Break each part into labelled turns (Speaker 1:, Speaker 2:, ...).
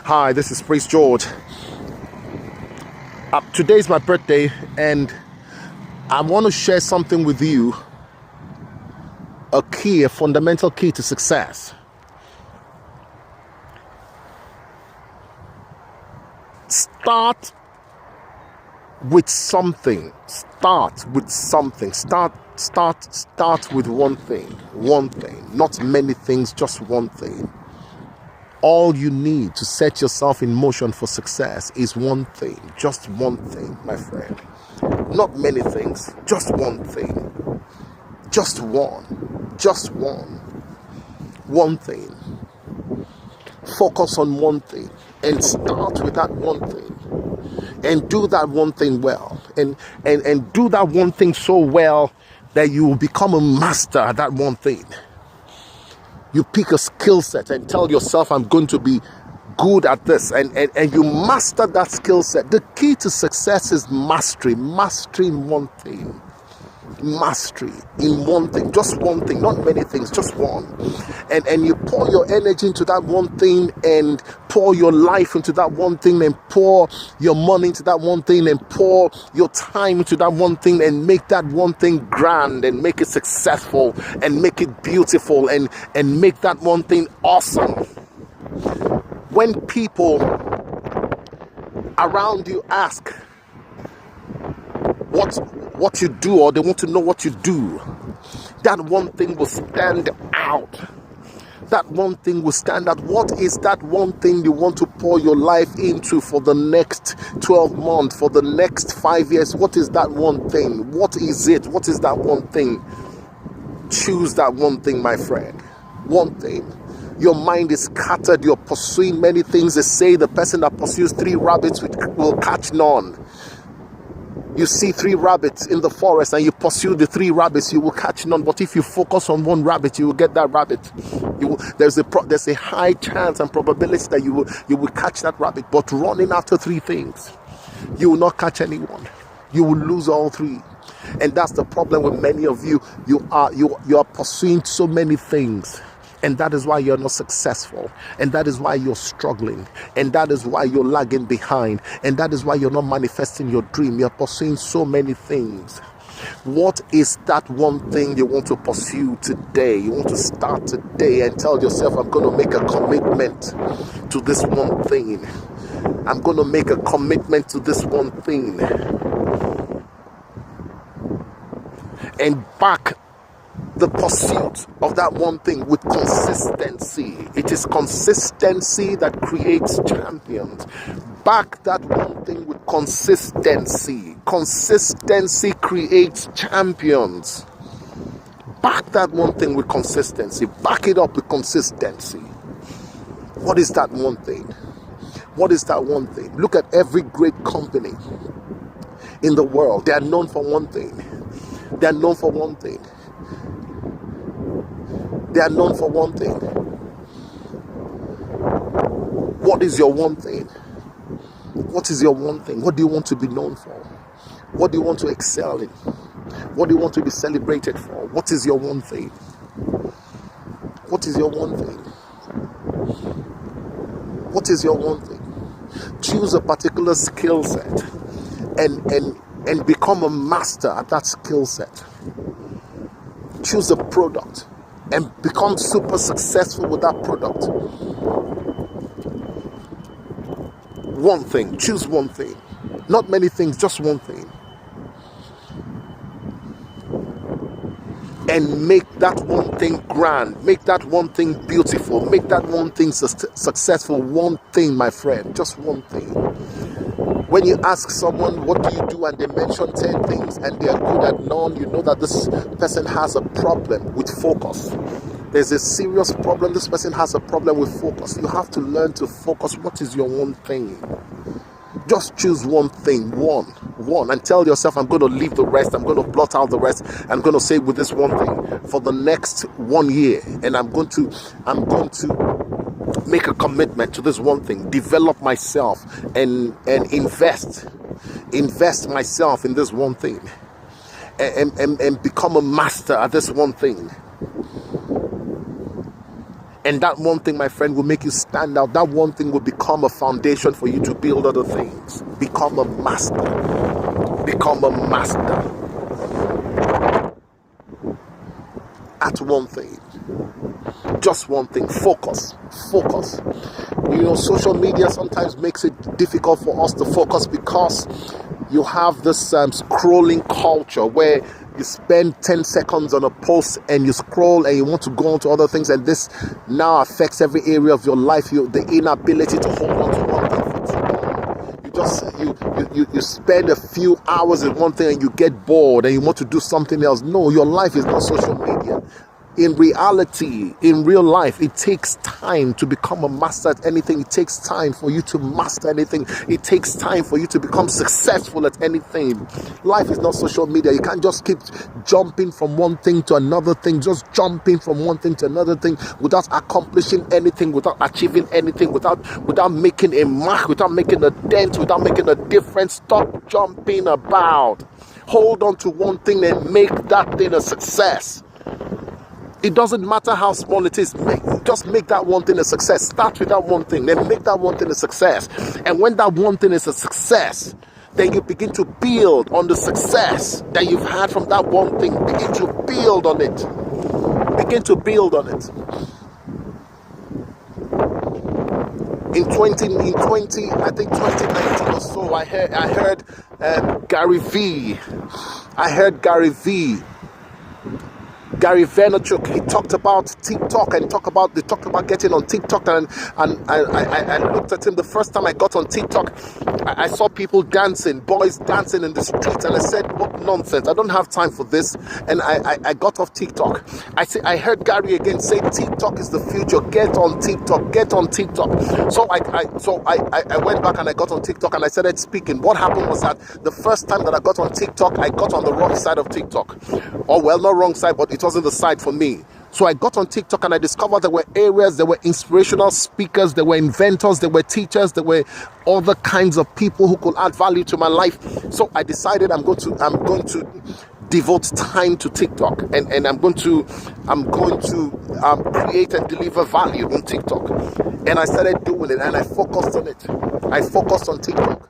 Speaker 1: Hi, this is Priest George. Today's my birthday, and I want to share something with you, a fundamental key to success. Start with something. Start with something. Start with one thing. One thing. Not many things, just one thing. All you need to set yourself in motion for success is one thing. Just one thing, my friend. Not many things, just one thing. Just one. Just one. One thing. Focus on one thing and start with that one thing. And do that one thing well. And do that one thing so well that you will become a master at that one thing. You pick a skill set and tell yourself, I'm going to be good at this, and you master that skill set. The key to success is mastery. Mastery in one thing. Mastery in one thing. Just one thing, not many things, just one. And you pour your energy into that one thing, and pour your life into that one thing, and pour your money into that one thing, and pour your time into that one thing, and make that one thing grand, and make it successful, and make it beautiful, and make that one thing awesome. When people around you ask what you do, or they want to know what you do, that one thing will stand out. That one thing will stand out. What is that one thing you want to pour your life into for the next 12 months, for the next 5 years? What is that one thing? What is it? What is that one thing? Choose that one thing, my friend. One thing. Your mind is scattered. You're pursuing many things. They say the person that pursues 3 rabbits will catch none. You see 3 rabbits in the forest and you pursue the 3 rabbits, you will catch none. But if you focus on one rabbit, you will get that rabbit. There's a high chance and probability that you will catch that rabbit. But running after 3 things, you will not catch anyone. You will lose all 3. And that's the problem with many of you. You are pursuing so many things. And that is why you're not successful. And that is why you're struggling. And that is why you're lagging behind. And that is why you're not manifesting your dream. You're pursuing so many things. What is that one thing you want to pursue today? You want to start today and tell yourself, I'm going to make a commitment to this one thing. I'm going to make a commitment to this one thing. And back the pursuit of that one thing with consistency. It is consistency that creates champions. Back that one thing with consistency. Consistency creates champions. Back that one thing with consistency. Back it up with consistency. What is that one thing? What is that one thing? Look at every great company in the world. They are known for one thing. They are known for one thing. They are known for one thing. What is your one thing? What is your one thing? What do you want to be known for? What do you want to excel in? What do you want to be celebrated for? What is your one thing? What is your one thing? What is your one thing? Choose a particular skill set and become a master at that skill set. Choose a product and become super successful with that product. One thing. Choose one thing. Not many things, just one thing. And make that one thing grand. Make that one thing beautiful. Make that one thing successful. One thing, my friend. Just one thing. When you ask someone, what do you do, and they mention 10 things and they are good at none, you know that this person has a problem with focus. There's a serious problem. This person has a problem with focus. You have to learn to focus. What is your one thing? Just choose one thing, one, and tell yourself, I'm going to leave the rest. I'm going to blot out the rest. I'm going to say with this one thing for the next 1 year, and I'm going to make a commitment to this one thing. Develop myself and invest myself in this one thing, and become a master at this one thing. And that one thing, my friend, will make you stand out. That one thing will become a foundation for you to build other things. Become a master. Become a master at one thing. Just one thing. Focus. Focus. Social media sometimes makes it difficult for us to focus because you have this scrolling culture where you spend 10 seconds on a post and you scroll and you want to go on to other things, and this now affects every area of your life. The inability to hold on to one thing for too long. You spend a few hours in one thing and you get bored and you want to do something else. No, your life is not social media. In reality, in real life, it takes time to become a master at anything. It takes time for you to master anything. It takes time for you to become successful at anything. Life is not social media. You can't just keep jumping from one thing to another thing, just jumping from one thing to another thing without accomplishing anything, without achieving anything, without making a mark, without making a dent, without making a difference. Stop jumping about. Hold on to one thing and make that thing a success. It doesn't matter how small it is. Just make that one thing a success. Start with that one thing, then make that one thing a success. And when that one thing is a success, then you begin to build on the success that you've had from that one thing. Begin to build on it. Begin to build on it. In 2019 or so, I heard Gary Vaynerchuk. He talked about TikTok and they talked about getting on TikTok, and I looked at him. The first time I got on TikTok, I saw people dancing, boys dancing in the streets, and I said, what nonsense, I don't have time for this. And I got off TikTok. I heard Gary again say TikTok is the future. Get on TikTok. So I went back and I got on TikTok and I started speaking. What happened was that the first time that I got on TikTok, I got on the wrong side of TikTok. Or well, not wrong side, but it wasn't the side for me. So I got on TikTok and I discovered there were areas, there were inspirational speakers, there were inventors, there were teachers, there were other kinds of people who could add value to my life. So I decided I'm going to devote time to TikTok, and I'm going to create and deliver value on TikTok. And I started doing it and I focused on it. I focused on TikTok.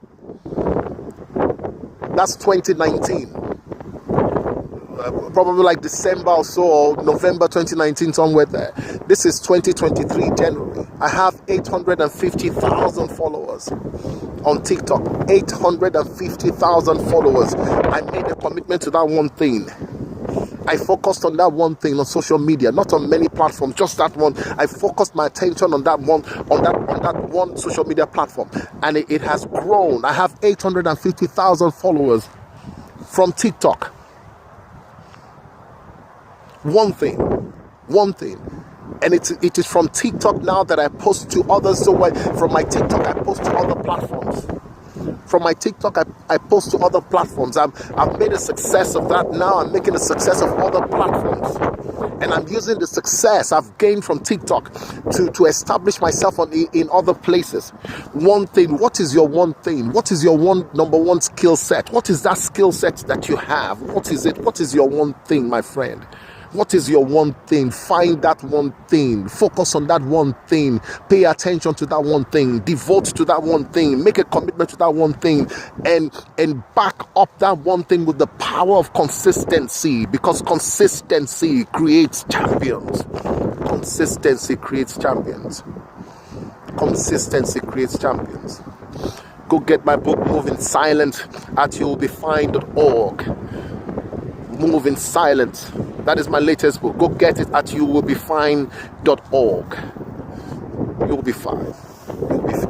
Speaker 1: That's 2019. Probably like December or so, or November 2019, somewhere there. This is 2023 January. I have 850,000 followers on TikTok. 850,000 followers. I made a commitment to that one thing. I focused on that one thing on social media, not on many platforms, just that one. I focused my attention on that one social media platform, and it has grown. I have 850,000 followers from TikTok. One thing, and it is from TikTok now that I post to others. So from my TikTok I post to other platforms. From my TikTok I post to other platforms. I've made a success of that. Now I'm making a success of other platforms, and I'm using the success I've gained from TikTok to establish myself in other places. One thing. What is your one thing? What is your number one skill set? What is that skill set that you have? What is it? What is your one thing, my friend? What is your one thing? Find that one thing. Focus on that one thing. Pay attention to that one thing. Devote to that one thing. Make a commitment to that one thing. And back up that one thing with the power of consistency. Because consistency creates champions. Consistency creates champions. Consistency creates champions. Go get my book, Move in Silence, at youwillbefine.org. Move in Silence. That is my latest book. Go get it at youwillbefine.org. You'll be fine. You'll be fine.